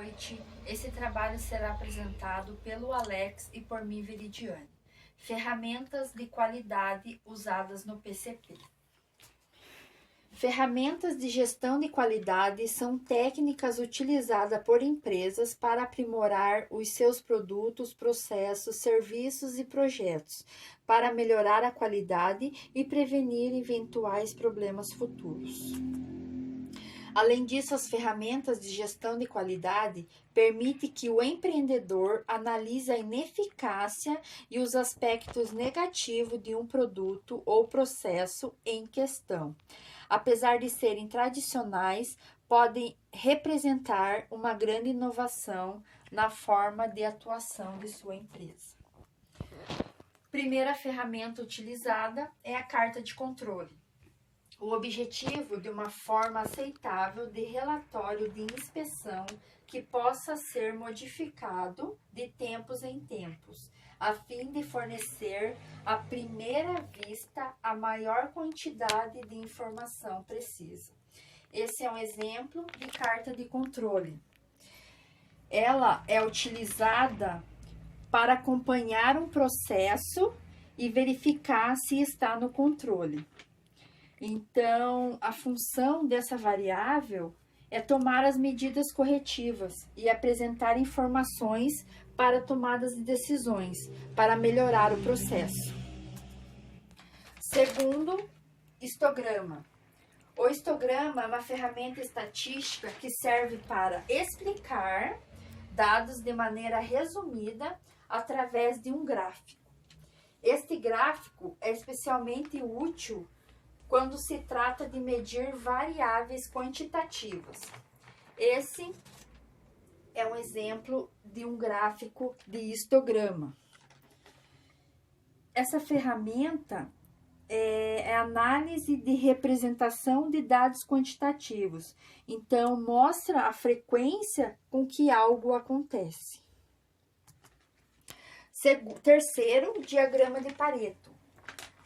noite. Esse trabalho será apresentado pelo Alex e por mim, Veridiane. Ferramentas de qualidade usadas no PCP. Ferramentas de gestão de qualidade são técnicas utilizadas por empresas para aprimorar os seus produtos, processos, serviços e projetos, para melhorar a qualidade e prevenir eventuais problemas futuros. Além disso, as ferramentas de gestão de qualidade permitem que o empreendedor analise a ineficácia e os aspectos negativos de um produto ou processo em questão. Apesar de serem tradicionais, podem representar uma grande inovação na forma de atuação de sua empresa. Primeira ferramenta utilizada é a carta de controle. O objetivo de uma forma aceitável de relatório de inspeção que possa ser modificado de tempos em tempos, a fim de fornecer à primeira vista a maior quantidade de informação precisa. Esse é um exemplo de carta de controle. Ela é utilizada para acompanhar um processo e verificar se está no controle. Então, a função dessa variável é tomar as medidas corretivas e apresentar informações para tomadas de decisões, para melhorar o processo. Segundo, histograma. O histograma é uma ferramenta estatística que serve para explicar dados de maneira resumida através de um gráfico. Este gráfico é especialmente útil quando se trata de medir variáveis quantitativas. Esse é um exemplo de um gráfico de histograma. Essa ferramenta é análise de representação de dados quantitativos. Então, mostra a frequência com que algo acontece. Terceiro, diagrama de Pareto.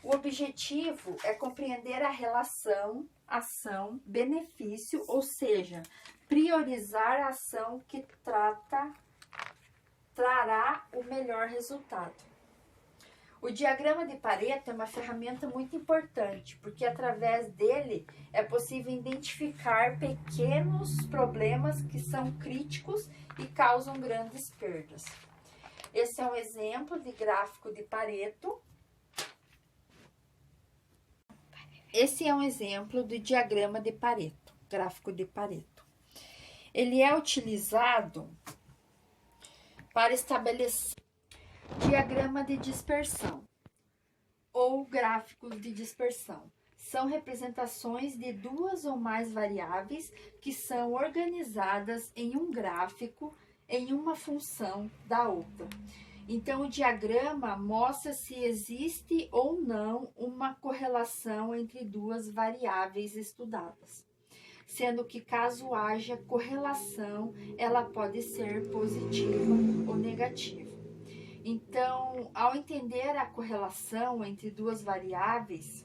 O objetivo é compreender a relação ação-benefício, ou seja, priorizar a ação que trará o melhor resultado. O diagrama de Pareto é uma ferramenta muito importante, porque através dele é possível identificar pequenos problemas que são críticos e causam grandes perdas. Esse é um exemplo de gráfico de Pareto. Esse é um exemplo do diagrama de Pareto, gráfico de Pareto. Ele é utilizado para estabelecer diagrama de dispersão ou gráficos de dispersão. São representações de duas ou mais variáveis que são organizadas em um gráfico em uma função da outra. Então, o diagrama mostra se existe ou não uma correlação entre duas variáveis estudadas, sendo que caso haja correlação, ela pode ser positiva ou negativa. Então, ao entender a correlação entre duas variáveis,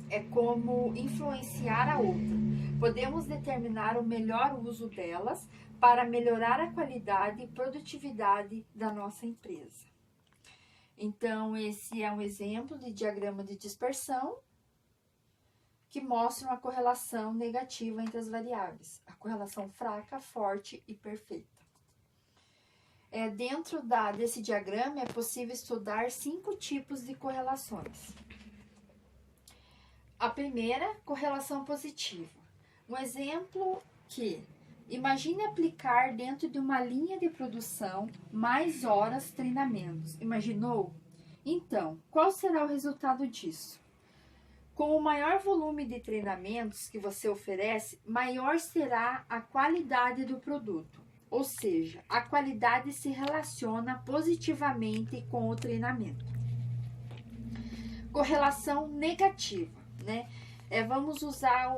é como influenciar a outra. Podemos determinar o melhor uso delas para melhorar a qualidade e produtividade da nossa empresa. Então, esse é um exemplo de diagrama de dispersão que mostra uma correlação negativa entre as variáveis. A correlação fraca, forte e perfeita. Dentro desse diagrama é possível estudar 5 tipos de correlações. A primeira, correlação positiva. Um exemplo que imagine aplicar dentro de uma linha de produção mais horas treinamentos. Imaginou? Então, qual será o resultado disso? Com o maior volume de treinamentos que você oferece, maior será a qualidade do produto. Ou seja, a qualidade se relaciona positivamente com o treinamento. Correlação negativa, né? Vamos usar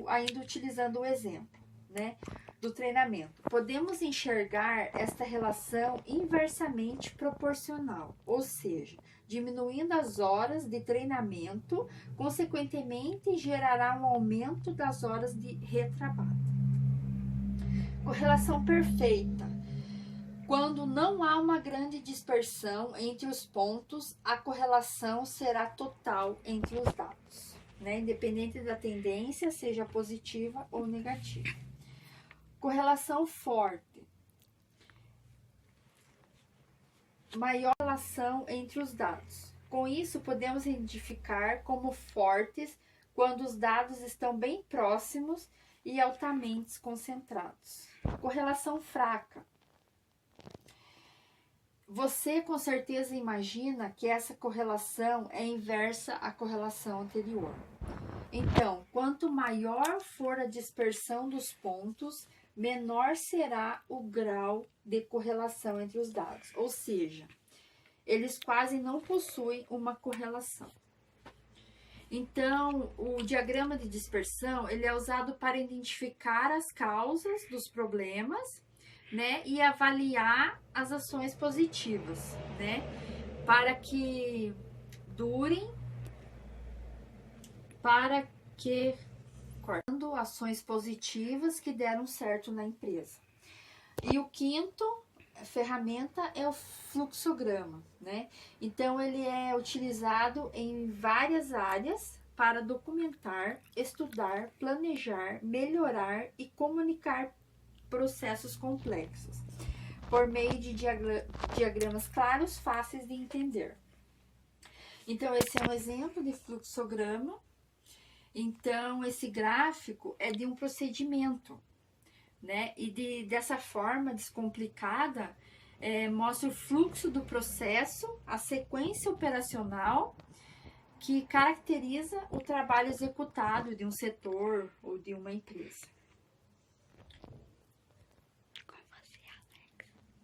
ainda utilizando o exemplo, né, do treinamento. Podemos enxergar esta relação inversamente proporcional, ou seja, diminuindo as horas de treinamento, consequentemente gerará um aumento das horas de retrabalho. Correlação perfeita. Quando não há uma grande dispersão entre os pontos, a correlação será total entre os dados, né? Independente da tendência, seja positiva ou negativa. Correlação forte. Maior relação entre os dados. Com isso, podemos identificar como fortes quando os dados estão bem próximos e altamente concentrados. Correlação fraca. Você com certeza imagina que essa correlação é inversa à correlação anterior. Então, quanto maior for a dispersão dos pontos, menor será o grau de correlação entre os dados. Ou seja, eles quase não possuem uma correlação. Então, o diagrama de dispersão, ele é usado para identificar as causas dos problemas, né, e avaliar as ações positivas, né, para que durem, para que cortando ações positivas que deram certo na empresa. E o quinto ferramenta é o fluxograma, né? Então ele é utilizado em várias áreas para documentar, estudar, planejar, melhorar e comunicar processos complexos, por meio de diagramas claros, fáceis de entender. Então, esse é um exemplo de fluxograma. Então, esse gráfico é de um procedimento, né? E dessa forma descomplicada, mostra o fluxo do processo, a sequência operacional que caracteriza o trabalho executado de um setor ou de uma empresa.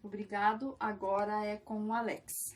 Obrigado, agora é com o Alex.